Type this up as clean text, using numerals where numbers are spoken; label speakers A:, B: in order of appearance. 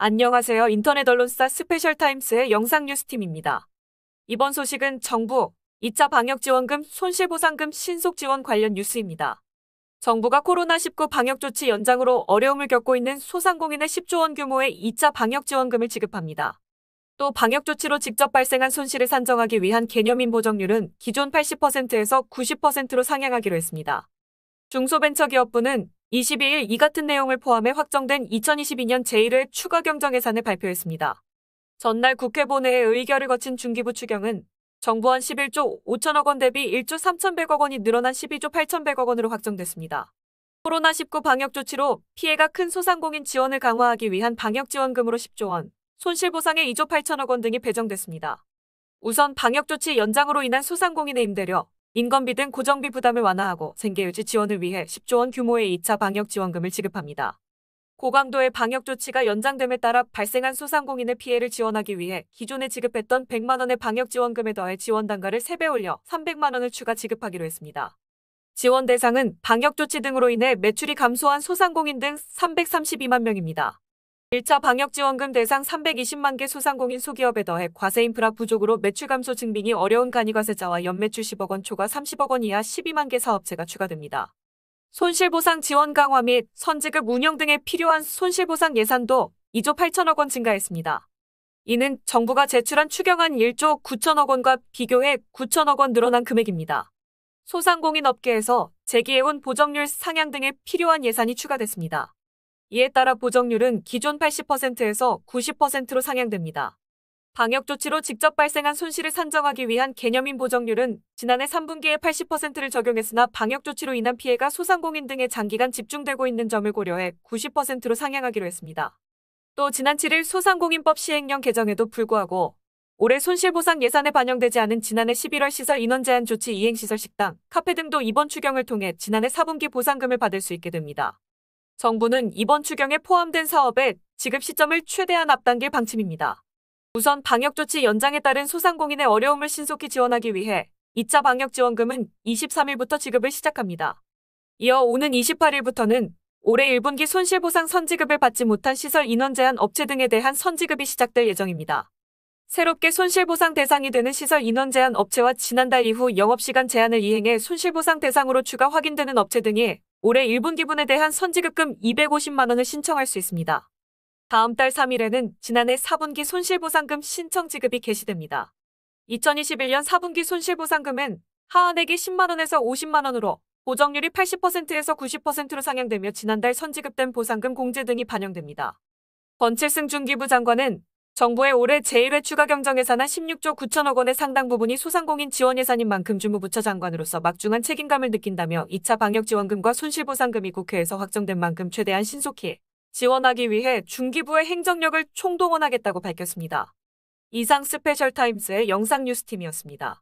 A: 안녕하세요. 인터넷 언론사 스페셜타임스의 영상뉴스팀입니다. 이번 소식은 정부 2차 방역지원금 손실보상금 신속지원 관련 뉴스입니다. 정부가 코로나19 방역조치 연장으로 어려움을 겪고 있는 소상공인에 10조 원 규모의 2차 방역지원금을 지급합니다. 또 방역조치로 직접 발생한 손실을 산정하기 위한 개념인 보정률은 기존 80%에서 90%로 상향하기로 했습니다. 중소벤처기업부는 22일 이 같은 내용을 포함해 확정된 2022년 제1회 추가 경정 예산을 발표했습니다. 전날 국회 본회의 의결을 거친 중기부 추경은 정부안 11조 5천억 원 대비 1조 3,100억 원이 늘어난 12조 8,100억 원으로 확정됐습니다. 코로나19 방역조치로 피해가 큰 소상공인 지원을 강화하기 위한 방역지원금으로 10조 원, 손실보상에 2조 8천억 원 등이 배정됐습니다. 우선 방역조치 연장으로 인한 소상공인의 임대료, 인건비 등 고정비 부담을 완화하고 생계유지 지원을 위해 10조 원 규모의 2차 방역지원금을 지급합니다. 고강도의 방역조치가 연장됨에 따라 발생한 소상공인의 피해를 지원하기 위해 기존에 지급했던 100만 원의 방역지원금에 더해 지원 단가를 3배 올려 300만 원을 추가 지급하기로 했습니다. 지원 대상은 방역조치 등으로 인해 매출이 감소한 소상공인 등 332만 명입니다. 1차 방역지원금 대상 320만 개 소상공인 소기업에 더해 과세인프라 부족으로 매출 감소 증빙이 어려운 간이과세자와 연매출 10억 원 초과 30억 원 이하 12만 개 사업체가 추가됩니다. 손실보상 지원 강화 및 선지급 운영 등에 필요한 손실보상 예산도 2조 8천억 원 증가했습니다. 이는 정부가 제출한 추경안 1조 9천억 원과 비교해 9천억 원 늘어난 금액입니다. 소상공인 업계에서 제기해온 보정률 상향 등에 필요한 예산이 추가됐습니다. 이에 따라 보정률은 기존 80%에서 90%로 상향됩니다. 방역조치로 직접 발생한 손실을 산정하기 위한 개념인 보정률은 지난해 3분기에 80%를 적용했으나 방역조치로 인한 피해가 소상공인 등에 장기간 집중되고 있는 점을 고려해 90%로 상향하기로 했습니다. 또 지난 7일 소상공인법 시행령 개정에도 불구하고 올해 손실보상 예산에 반영되지 않은 지난해 11월 시설 인원 제한 조치 이행시설 식당, 카페 등도 이번 추경을 통해 지난해 4분기 보상금을 받을 수 있게 됩니다. 정부는 이번 추경에 포함된 사업의 지급 시점을 최대한 앞당길 방침입니다. 우선 방역조치 연장에 따른 소상공인의 어려움을 신속히 지원하기 위해 2차 방역지원금은 23일부터 지급을 시작합니다. 이어 오는 28일부터는 올해 1분기 손실보상 선지급을 받지 못한 시설 인원 제한 업체 등에 대한 선지급이 시작될 예정입니다. 새롭게 손실보상 대상이 되는 시설 인원 제한 업체와 지난달 이후 영업시간 제한을 이행해 손실보상 대상으로 추가 확인되는 업체 등이 올해 1분기분에 대한 선지급금 250만 원을 신청할 수 있습니다. 다음 달 3일에는 지난해 4분기 손실보상금 신청 지급이 개시됩니다. 2021년 4분기 손실보상금은 하한액이 10만 원에서 50만 원으로 보정률이 80%에서 90%로 상향되며 지난달 선지급된 보상금 공제 등이 반영됩니다. 권칠승 중기부 장관은 정부의 올해 제1회 추가 경정 예산안 16조 9천억 원의 상당 부분이 소상공인 지원 예산인 만큼 주무부처 장관으로서 막중한 책임감을 느낀다며 2차 방역지원금과 손실보상금이 국회에서 확정된 만큼 최대한 신속히 지원하기 위해 중기부의 행정력을 총동원하겠다고 밝혔습니다. 이상 스페셜타임스의 영상뉴스팀이었습니다.